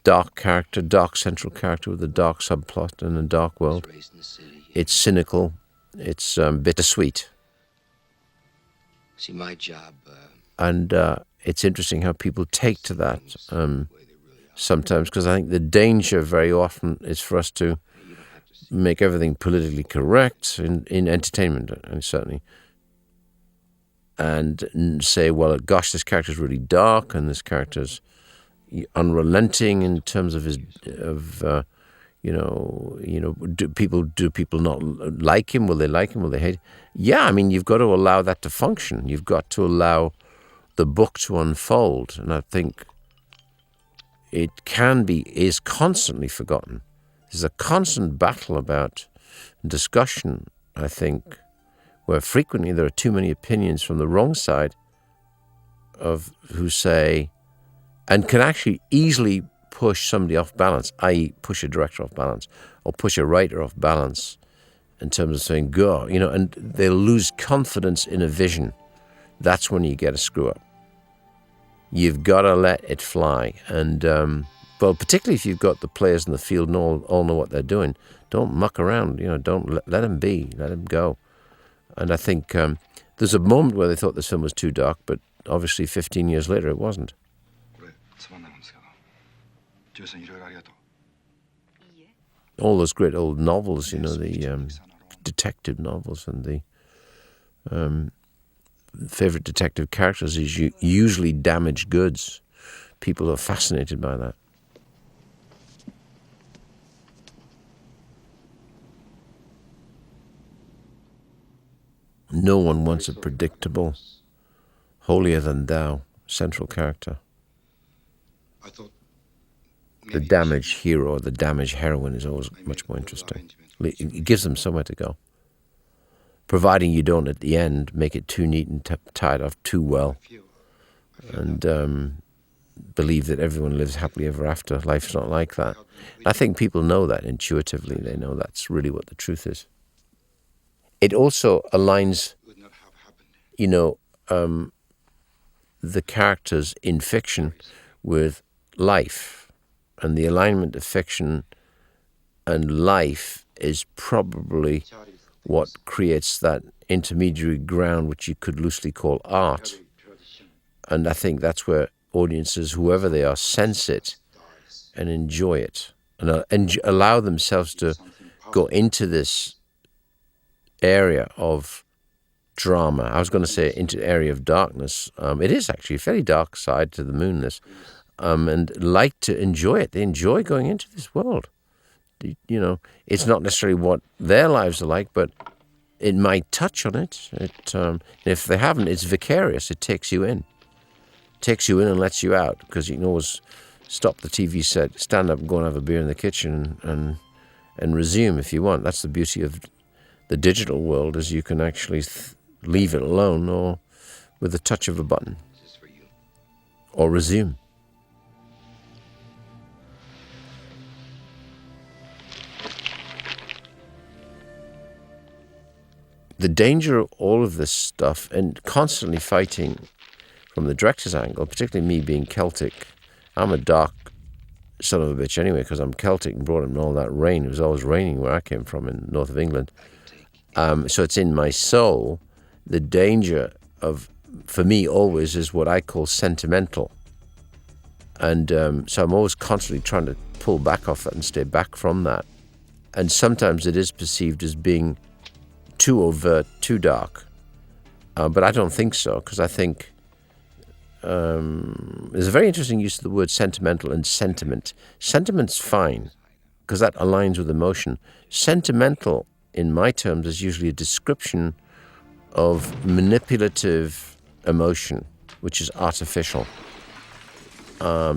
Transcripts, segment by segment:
dark character, dark central character with a dark subplot and a dark world. It's cynical. It's bittersweet. See, my job. And it's interesting how people take to that sometimes, because I think the danger very often is for us to make everything politically correct in entertainment, and certainly, and say, well, gosh, this character's really dark, and this character's unrelenting in terms of his do people not like him? Will they like him? Will they hate him? Yeah, I mean, you've got to allow that to function. You've got to allow the book to unfold, and I think it is constantly forgotten. There's a constant battle about discussion, I think, where frequently there are too many opinions from the wrong side of who say, and can actually easily push somebody off balance, i.e. push a director off balance, or push a writer off balance in terms of saying, go, and they'll lose confidence in a vision. That's when you get a screw up. You've got to let it fly. And, well, particularly if you've got the players in the field and all know what they're doing, don't muck around, don't let them be, let them go. And I think there's a moment where they thought this film was too dark, but obviously 15 years later it wasn't. All those great old novels, the detective novels, and the favorite detective characters is usually damaged goods. People are fascinated by that. No one wants a predictable, holier-than-thou central character. The damaged hero or the damaged heroine is always much more interesting. It gives them somewhere to go. Providing you don't, at the end, make it too neat and tied off too well, and believe that everyone lives happily ever after. Life's not like that. I think people know that intuitively. They know that's really what the truth is. It also aligns, the characters in fiction with life. And the alignment of fiction and life is probably what creates that intermediary ground, which you could loosely call art. And I think that's where audiences, whoever they are, sense it and enjoy it, and allow themselves to go into this area of drama. I was going to say into area of darkness. It is actually a fairly dark side to the moon, this. And like to enjoy it. They enjoy going into this world. It's not necessarily what their lives are like, but it might touch on it. If they haven't, it's vicarious. It takes you in. Takes you in and lets you out, because you can always stop the TV set, stand up and go and have a beer in the kitchen and resume if you want. That's the beauty of the digital world, is you can actually leave it alone or with the touch of a button, or resume. The danger of all of this stuff, and constantly fighting from the director's angle, particularly me being Celtic. I'm a dark son of a bitch anyway, because I'm Celtic and brought up in all that rain. It was always raining where I came from in north of England. So it's in my soul. The danger for me always is what I call sentimental. And so I'm always constantly trying to pull back off that and stay back from that. And sometimes it is perceived as being too overt, too dark. But I don't think so, because I think there's a very interesting use of the word sentimental and sentiment. Sentiment's fine, because that aligns with emotion. Sentimental, in my terms, is usually a description of manipulative emotion, which is artificial.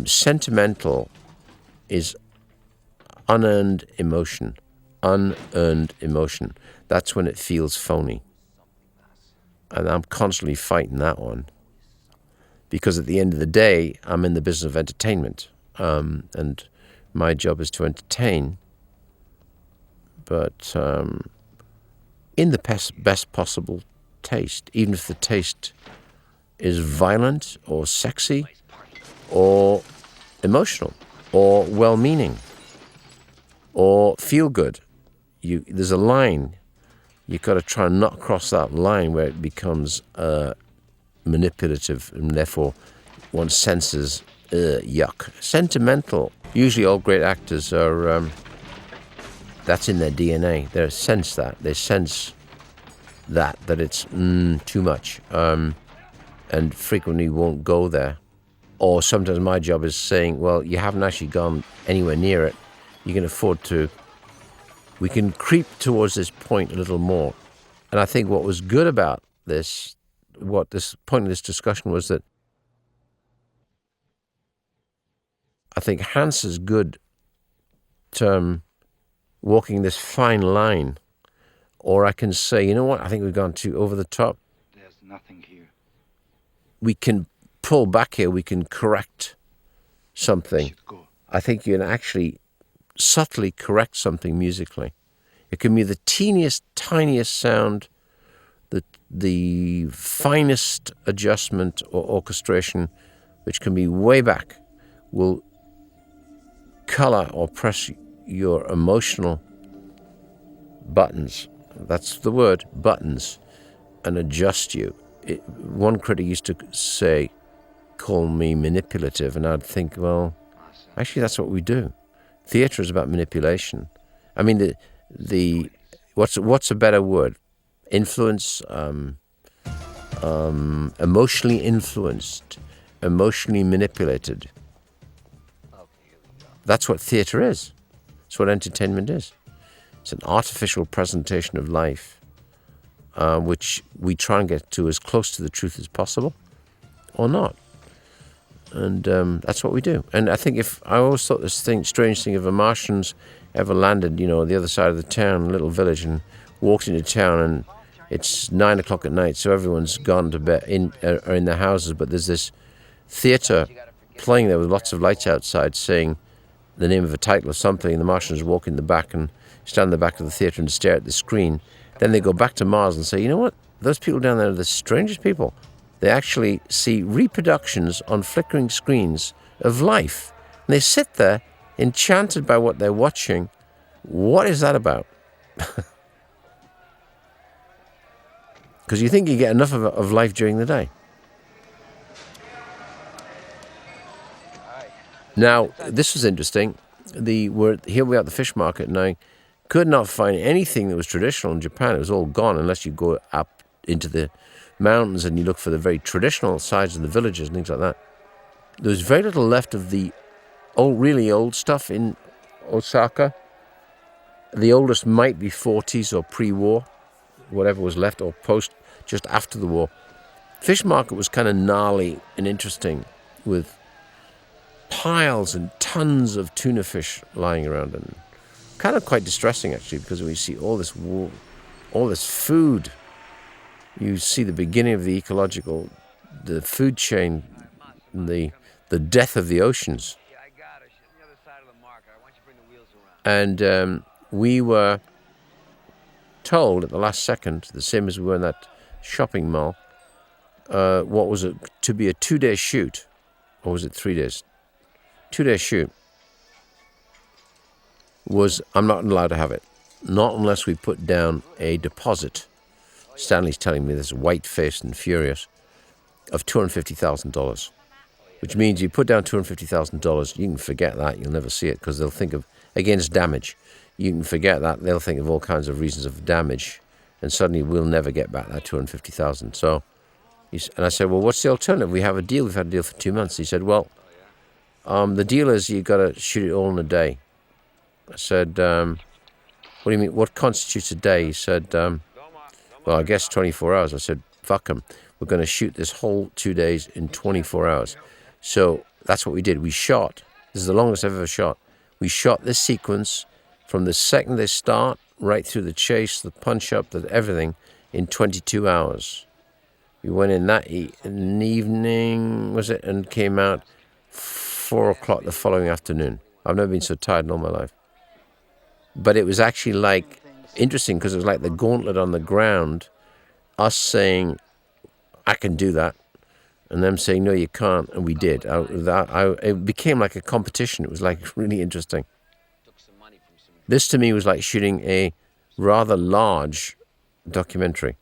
Sentimental is unearned emotion. That's when it feels phony. And I'm constantly fighting that one. Because at the end of the day, I'm in the business of entertainment. And my job is to entertain. But in the best possible taste. Even if the taste is violent or sexy or emotional. or well-meaning, or feel good. There's a line. You've got to try and not cross that line where it becomes manipulative, and therefore one senses yuck. Sentimental. Usually all great actors are, that's in their DNA. They sense that. They sense that it's too much, and frequently won't go there. Or sometimes my job is saying, well, you haven't actually gone anywhere near it. You can afford to. We can creep towards this point a little more. And I think what was good about this, what this point of this discussion was that I think Hans's good term, walking this fine line, or I can say, you know what, I think we've gone too over the top. There's nothing here. We can pull back here, we can correct something. I think you can actually subtly correct something musically. It can be the teeniest, tiniest sound, the finest adjustment or orchestration, which can be way back, will color or press your emotional buttons. That's the word, buttons, and adjust you. One critic used to say, call me manipulative, and I'd think, well, actually that's what we do. Theatre is about manipulation. I mean, what's a better word? Influence, emotionally influenced, emotionally manipulated. That's what theatre is. That's what entertainment is. It's an artificial presentation of life, which we try and get to as close to the truth as possible, or not. And that's what we do. And I think I always thought this strange thing, if a Martians ever landed, the other side of the town, a little village, and walked into town, and it's 9 o'clock at night, so everyone's gone to bed, are in their houses, but there's this theatre playing there with lots of lights outside, saying the name of a title or something, and the Martians walk in the back and stand in the back of the theatre and stare at the screen. Then they go back to Mars and say, you know what? Those people down there are the strangest people. They actually see reproductions on flickering screens of life. And they sit there enchanted by what they're watching. What is that about? Because you think you get enough of life during the day. Now, this was interesting. Here we are at the fish market, and I could not find anything that was traditional in Japan. It was all gone, unless you go up into the mountains and you look for the very traditional sides of the villages and things like that. There was very little left of the really old stuff in Osaka. The oldest might be 40s or pre-war, whatever was left, or post, just after the war. Fish market was kind of gnarly and interesting, with piles and tons of tuna fish lying around, and kind of quite distressing actually, because we see all this food. You see the beginning of the food chain, the death of the oceans. And we were told at the last second, the same as we were in that shopping mall, what was it to be a 2-day shoot, or was it 3 days? 2-day shoot was, I'm not allowed to have it, not unless we put down a deposit. Stanley's telling me this, white-faced and furious, of $250,000, which means you put down $250,000, you can forget that. You'll never see it, because they'll think of, against damage, you can forget that. They'll think of all kinds of reasons of damage, and suddenly we'll never get back that $250,000. So, and I said, well, what's the alternative? We have a deal. We've had a deal for 2 months. He said, well, the deal is you've got to shoot it all in a day. I said, what do you mean? What constitutes a day? He said, well, I guess 24 hours. I said, fuck them. We're going to shoot this whole 2 days in 24 hours. So that's what we did. We shot. This is the longest I've ever shot. We shot this sequence from the second they start right through the chase, the punch-up, everything, in 22 hours. We went in that in the evening, was it, and came out 4 o'clock the following afternoon. I've never been so tired in all my life. But it was actually interesting, because it was like the gauntlet on the ground, us saying, I can do that. and them saying, no, you can't, and we did. It became like a competition. It was like really interesting. This to me was like shooting a rather large documentary.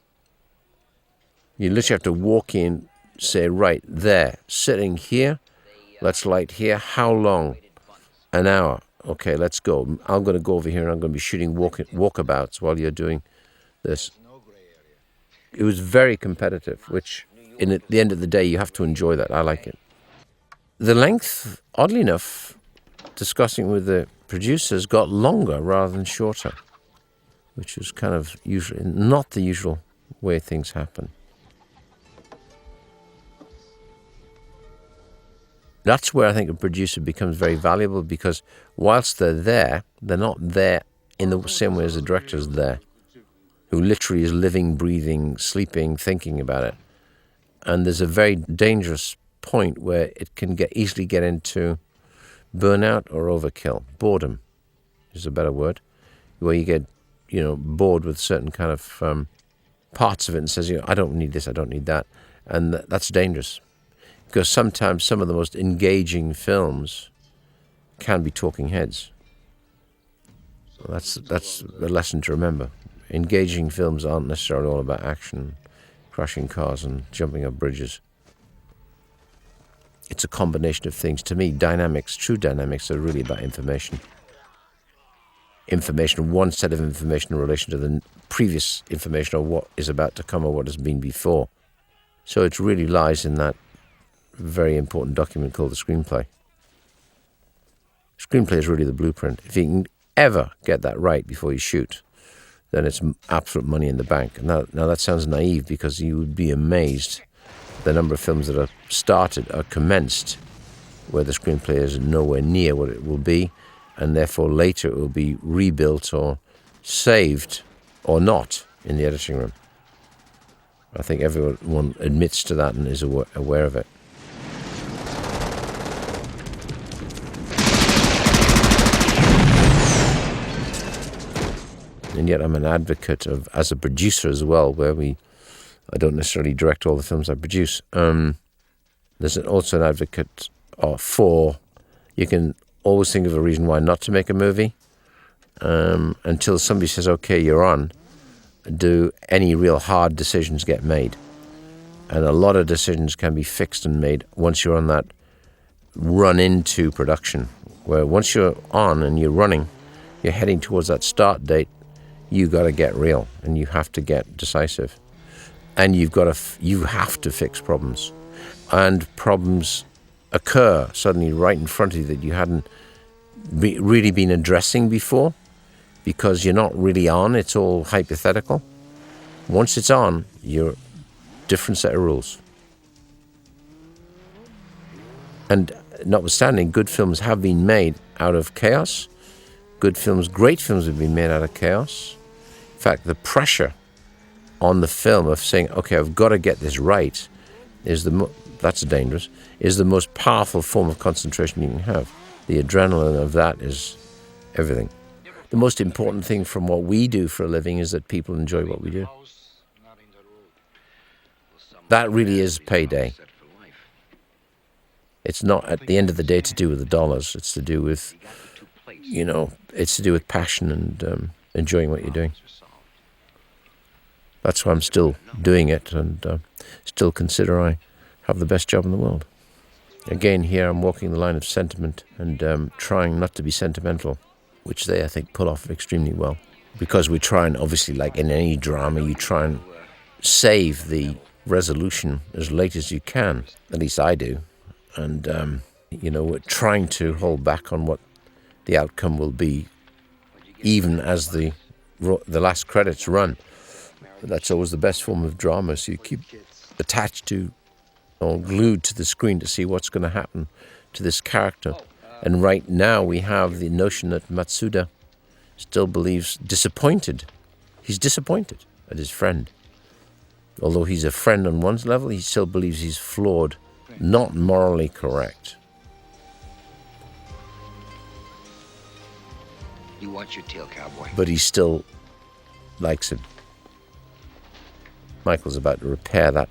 You literally have to walk in, say, right there, sitting here, let's light here. How long? An hour. Okay, let's go. I'm going to go over here and I'm going to be shooting walkabouts while you're doing this. It was very competitive, which at the end of the day, you have to enjoy that. I like it. The length, oddly enough, discussing with the producers, got longer rather than shorter, which was kind of usually not the usual way things happen. That's where I think a producer becomes very valuable, because whilst they're there, they're not there in the same way as the director's there, who literally is living, breathing, sleeping, thinking about it. And there's a very dangerous point where it can easily get into burnout or overkill. Boredom is a better word, where you get, bored with certain kind of parts of it and says, I don't need this, I don't need that. And that's dangerous, because sometimes some of the most engaging films can be talking heads. So that's a lesson to remember. Engaging films aren't necessarily all about action, crashing cars and jumping up bridges. It's a combination of things. To me, true dynamics are really about information. One set of information in relation to the previous information, or what is about to come, or what has been before. So it really lies in that very important document called the screenplay. Screenplay is really the blueprint. If you can ever get that right before you shoot, then it's absolute money in the bank. Now that sounds naive, because you would be amazed the number of films that are commenced, where the screenplay is nowhere near what it will be, and therefore later it will be rebuilt or saved or not in the editing room. I think everyone admits to that and is aware of it. And yet I'm an advocate of, as a producer as well, where I don't necessarily direct all the films I produce. There's also an advocate for, you can always think of a reason why not to make a movie, until somebody says, okay, you're on. Do any real hard decisions get made? And a lot of decisions can be fixed and made once you're on that run into production, where once you're on and you're running, you're heading towards that start date, you got to get real and you have to get decisive. And you have to fix problems. And problems occur suddenly right in front of you that you hadn't really been addressing before, because you're not really on, it's all hypothetical. Once it's on, you're a different set of rules. And notwithstanding, good films have been made out of chaos. Great films have been made out of chaos. In fact, the pressure on the film of saying, okay, I've got to get this right, that's dangerous, is the most powerful form of concentration you can have. The adrenaline of that is everything. The most important thing from what we do for a living is that people enjoy what we do. That really is payday. It's not at the end of the day to do with the dollars. It's to do with, passion and enjoying what you're doing. That's why I'm still doing it, and still consider I have the best job in the world. Again, here I'm walking the line of sentiment and trying not to be sentimental, which they, I think, pull off extremely well. Because we try and, obviously, like in any drama, you try and save the resolution as late as you can. At least I do. And, we're trying to hold back on what the outcome will be, even as the last credits run. That's always the best form of drama, so you keep attached to or glued to the screen to see what's going to happen to this character. And right now we have the notion that Matsuda still believes disappointed. He's disappointed at his friend. Although he's a friend on one level, he still believes he's flawed, not morally correct. You watch your tail, cowboy. But he still likes him. Michael's about to repair that